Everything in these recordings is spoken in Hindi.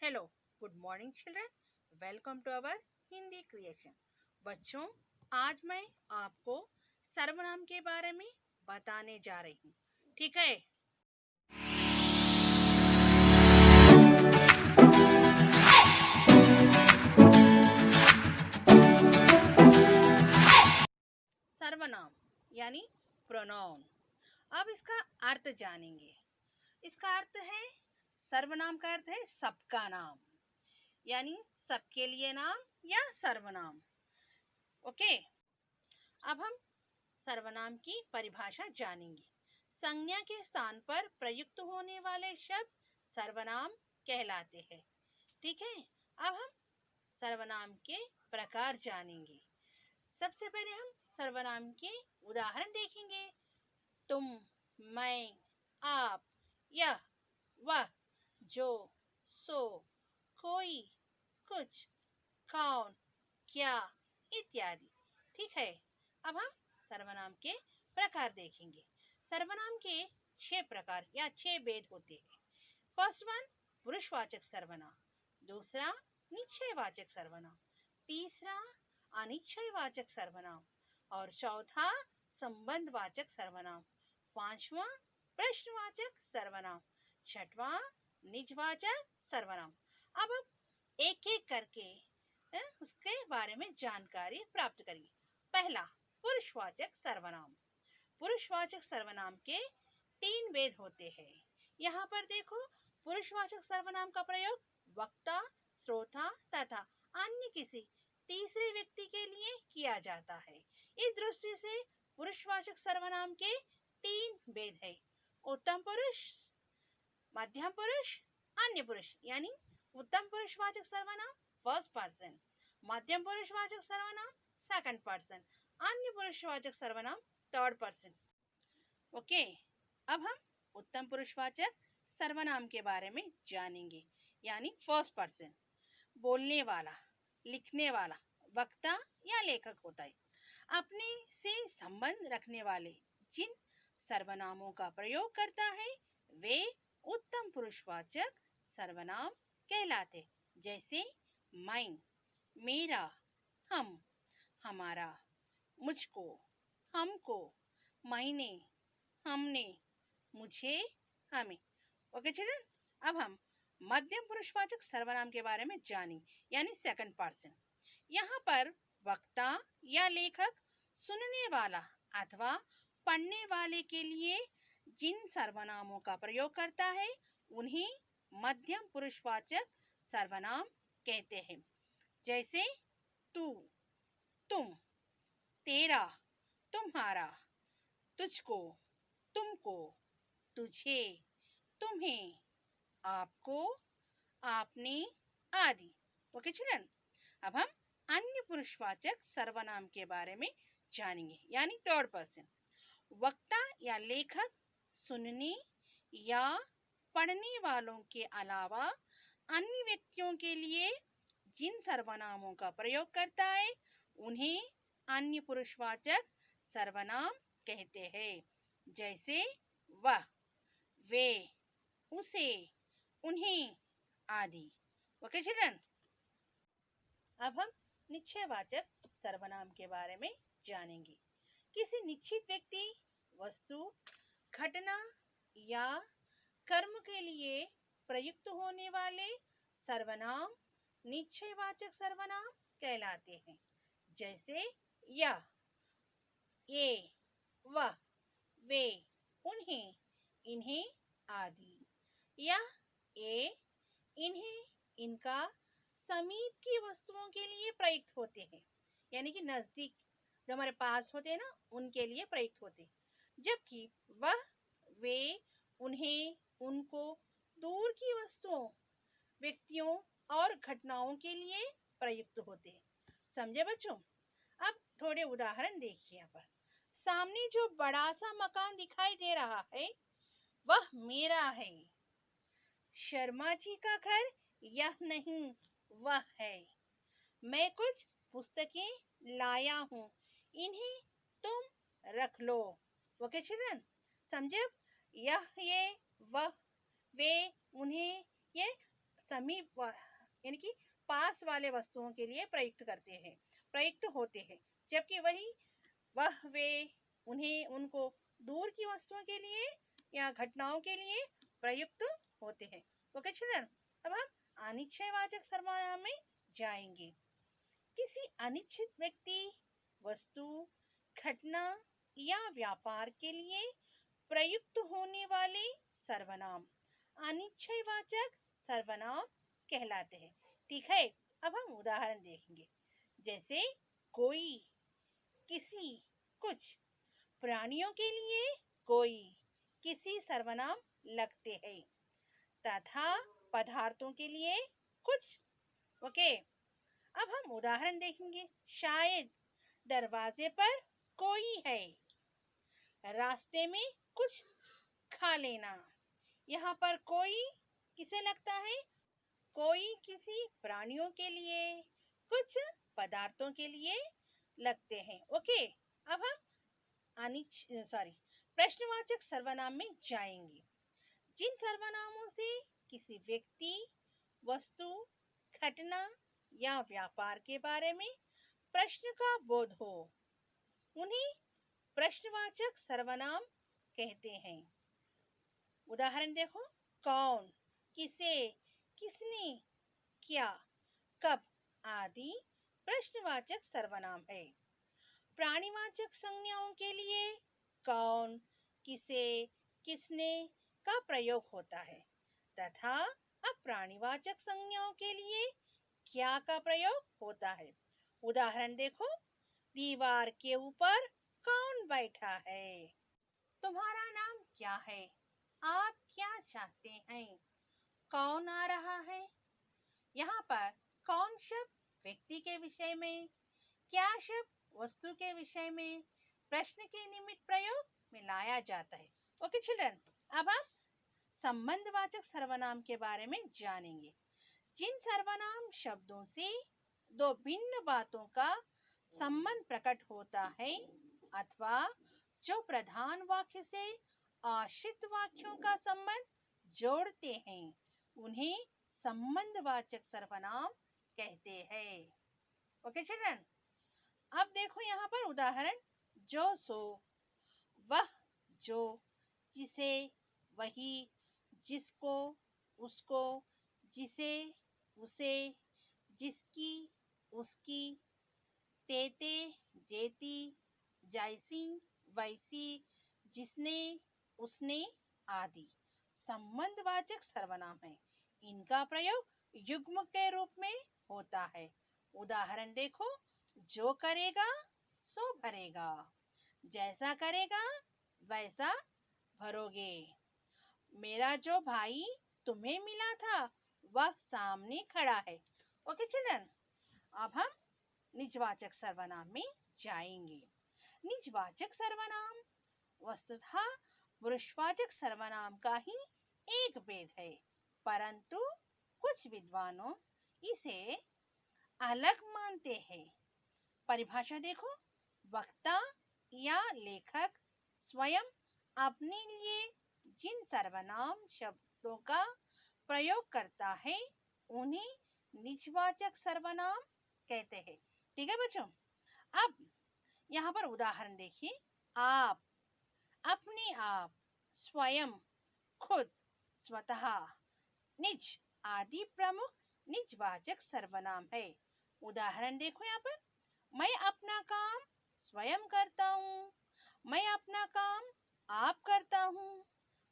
Hello, good morning children. Welcome to our Hindi creation. बच्चों, आज मैं आपको सर्वनाम के बारे में बताने जा रही हूँ। ठीक है? सर्वनाम यानी प्रोनाउन। अब इसका अर्थ जानेंगे। इसका अर्थ है, सर्वनाम का अर्थ है सबका नाम, यानी सबके लिए नाम या सर्वनाम। ओके, अब हम सर्वनाम की परिभाषा जानेंगे। संज्ञा के स्थान पर प्रयुक्त होने वाले शब्द सर्वनाम कहलाते हैं। ठीक है, अब हम सर्वनाम के प्रकार जानेंगे। सबसे पहले हम सर्वनाम के उदाहरण देखेंगे। तुम, मैं, आप, यह, वह, जो, सो, कोई, कुछ, कौन, क्या इत्यादि। ठीक है, अब हम सर्वनाम के प्रकार देखेंगे। सर्वनाम के 6 प्रकार या 6 भेद होते हैं। फर्स्ट वन, पुरुषवाचक सर्वनाम। दूसरा, निश्चयवाचक सर्वनाम। तीसरा, अनिश्चयवाचक सर्वनाम। और चौथा, संबंधवाचक सर्वनाम। पांचवा, प्रश्नवाचक सर्वनाम। छठवां, निजवाचक सर्वनाम। अब हम एक एक करके उसके बारे में जानकारी प्राप्त करेंगे। पहला, पुरुषवाचक सर्वनाम। पुरुषवाचक सर्वनाम के 3 भेद होते हैं। यहाँ पर देखो, पुरुषवाचक सर्वनाम का प्रयोग वक्ता, श्रोता तथा अन्य किसी तीसरे व्यक्ति के लिए किया जाता है। इस दृष्टि से पुरुषवाचक सर्वनाम के 3 भेद है। उत्तम पुरुष, मध्यम पुरुष, अन्य पुरुष। यानी उत्तम पुरुषवाचक सर्वनाम फर्स्ट पर्सन, मध्यम पुरुषवाचक सर्वनाम सेकंड पर्सन, अन्य पुरुषवाचक सर्वनाम थर्ड पर्सन। ओके, अब हम उत्तम पुरुषवाचक सर्वनाम के बारे में जानेंगे। यानी फर्स्ट पर्सन, बोलने वाला, लिखने वाला, वक्ता या लेखक होता है। अपने से संबंध रखने वाले जिन सर्वनामों का प्रयोग करता है वे उत्तम पुरुषवाचक सर्वनाम कहलाते। जैसे मैं, मेरा, हम, हमारा, मुझको, हमको, मैंने, हमने, मुझे, हमें। ओके चिल्ड्रन, अब हम मध्यम पुरुषवाचक सर्वनाम के बारे में जानें, यानी सेकंड पर्सन। यहाँ पर वक्ता या लेखक सुनने वाला अथवा पढ़ने वाले के लिए जिन सर्वनामों का प्रयोग करता है उन्हें मध्यम पुरुषवाचक सर्वनाम कहते हैं। जैसे तू, तुम, तेरा, तुम्हारा, तुझको, तुमको, तुझे, तुम्हें, आपको, आपने आदि। ओके चिल्ड्रन, अब हम अन्य पुरुषवाचक सर्वनाम के बारे में जानेंगे, यानी थर्ड पर्सन। वक्ता या लेखक सुनने या पढ़ने वालों के अलावा अन्य व्यक्तियों के लिए जिन सर्वनामों का प्रयोग करता है उन्हें अन्य पुरुषवाचक सर्वनाम कहते हैं। जैसे वह, वे, उसे, उन्हें आदि। ओके चिल्ड्रन, अब हम निश्चयवाचक सर्वनाम के बारे में जानेंगे। किसी निश्चित व्यक्ति, वस्तु, घटना या कर्म के लिए प्रयुक्त होने वाले सर्वनाम निश्चयवाचक सर्वनाम कहलाते हैं। जैसे यह, ये, वह, वे, उन्हें, इन्हें आदि। यह, ये, इन्हें, इनका समीप की वस्तुओं के लिए प्रयुक्त होते हैं, यानी कि नजदीक जो हमारे पास होते हैं ना उनके लिए प्रयुक्त होते हैं। जबकि वह, वे, उन्हें, उनको दूर की वस्तुओं, व्यक्तियों और घटनाओं के लिए प्रयुक्त होते हैं। समझे बच्चों? अब थोड़े उदाहरण देखिए। यहाँ पर सामने जो बड़ा सा मकान दिखाई दे रहा है वह मेरा है। शर्मा जी का घर यह नहीं वह है। मैं कुछ पुस्तकें लाया हूँ, इन्हें तुम रख लो। ओके चिल्ड्रन, समझे? यह, ये, वह, वे, उन्हें, ये समीप यानी कि पास वाले वस्तुओं के लिए प्रयुक्त करते हैं, प्रयुक्त होते हैं, जबकि वह वे उन्हें उनको दूर की वस्तुओं के लिए या घटनाओं के लिए प्रयुक्त होते हैं। ओके चिल्ड्रन, अब हम अनिश्चयवाचक सर्वनाम में जाएंगे। किसी अनिश्चित व्यक्ति, वस्तु, घटना या व्यापार के लिए प्रयुक्त होने वाले सर्वनाम अनिश्चयवाचक सर्वनाम कहलाते हैं। ठीक है, अब हम उदाहरण देखेंगे। जैसे कोई, किसी, कुछ। प्राणियों के लिए कोई, किसी सर्वनाम लगते हैं तथा पदार्थों के लिए कुछ। ओके, अब हम उदाहरण देखेंगे। शायद दरवाजे पर कोई है, रास्ते में कुछ खा लेना। यहाँ पर कोई किसे लगता है? कोई किसी प्राणियों के लिए, कुछ पदार्थों के लिए लगते हैं। ओके, अब हम प्रश्नवाचक सर्वनाम में जाएंगे। जिन सर्वनामों से किसी व्यक्ति, वस्तु, घटना या व्यापार के बारे में प्रश्न का बोध हो, उन्हें प्रश्नवाचक सर्वनाम कहते हैं। उदाहरण देखो। कौन, किसे, किसने, क्या, कब आदि प्रश्नवाचक सर्वनाम है। प्राणीवाचक संज्ञाओं के लिए कौन, किसे, किसने का प्रयोग होता है तथा अप्राणीवाचक संज्ञाओं के लिए क्या का प्रयोग होता है। उदाहरण देखो। दीवार के ऊपर कौन बैठा है? तुम्हारा नाम क्या है? आप क्या चाहते हैं? कौन आ रहा है? यहाँ पर कौन शब्द व्यक्ति के विषय में, क्या शब्द वस्तु के विषय में प्रश्न के निमित्त प्रयोग में लाया जाता है। ओके चिल्ड्रन, अब हम संबंधवाचक सर्वनाम के बारे में जानेंगे। जिन सर्वनाम शब्दों से दो भिन्न बातों का संबंध प्रकट होता है अथवा जो प्रधान वाक्य से आश्रित वाक्यों का संबंध जोड़ते हैं, उन्हें संबंधवाचक सर्वनाम कहते हैं। ओके चिल्ड्रन, अब देखो यहाँ पर उदाहरण। जो, सो, वह, जो, जिसे, वही, जिसको, उसको, जिसे, उसे, जिसकी, उसकी, तेते, जेती, जैसी, वैसी, जिसने, उसने आदि संबंधवाचक सर्वनाम है। इनका प्रयोग युग्म के रूप में होता है। उदाहरण देखो। जो करेगा सो भरेगा, जैसा करेगा वैसा भरोगे। मेरा जो भाई तुम्हें मिला था वह सामने खड़ा है। ओके चिल्ड्रन, अब हम निजवाचक सर्वनाम में जाएंगे। निजवाचक सर्वनाम वस्तुतः पुरुषवाचक सर्वनाम का ही एक भेद है, परंतु कुछ विद्वानों इसे अलग मानते हैं। परिभाषा देखो। वक्ता या लेखक स्वयं अपने लिए जिन सर्वनाम शब्दों का प्रयोग करता है उन्हें निजवाचक सर्वनाम कहते हैं। ठीक है बच्चों, अब यहाँ पर उदाहरण देखिए। आप, अपने आप, स्वयं, खुद, स्वतः, निज आदि प्रमुख निजवाचक सर्वनाम है। उदाहरण देखो यहाँ पर। मैं अपना काम स्वयं करता हूँ, मैं अपना काम आप करता हूँ।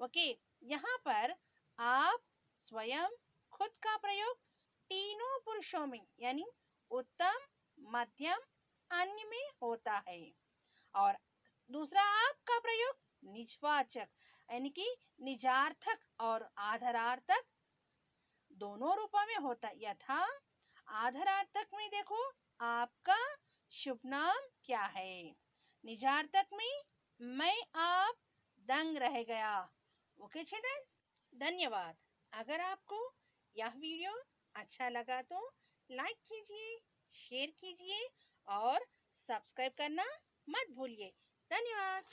ओके, यहाँ पर आप, स्वयं, खुद का प्रयोग तीनों पुरुषों में यानी उत्तम, मध्यम, अन्य में होता है और दूसरा आप का प्रयोग निजवाचक यानी कि निजार्थक और आदरार्थक दोनों रूपों में होता है। यथा आदरार्थक में देखो, आपका शुभ नाम क्या है। निजार्थक में मैं आप दंग रह गया। ओके चिल्ड्रन, धन्यवाद। अगर आपको यह वीडियो अच्छा लगा तो लाइक कीजिए, शेयर कीजिए और सब्सक्राइब करना मत भूलिए। धन्यवाद।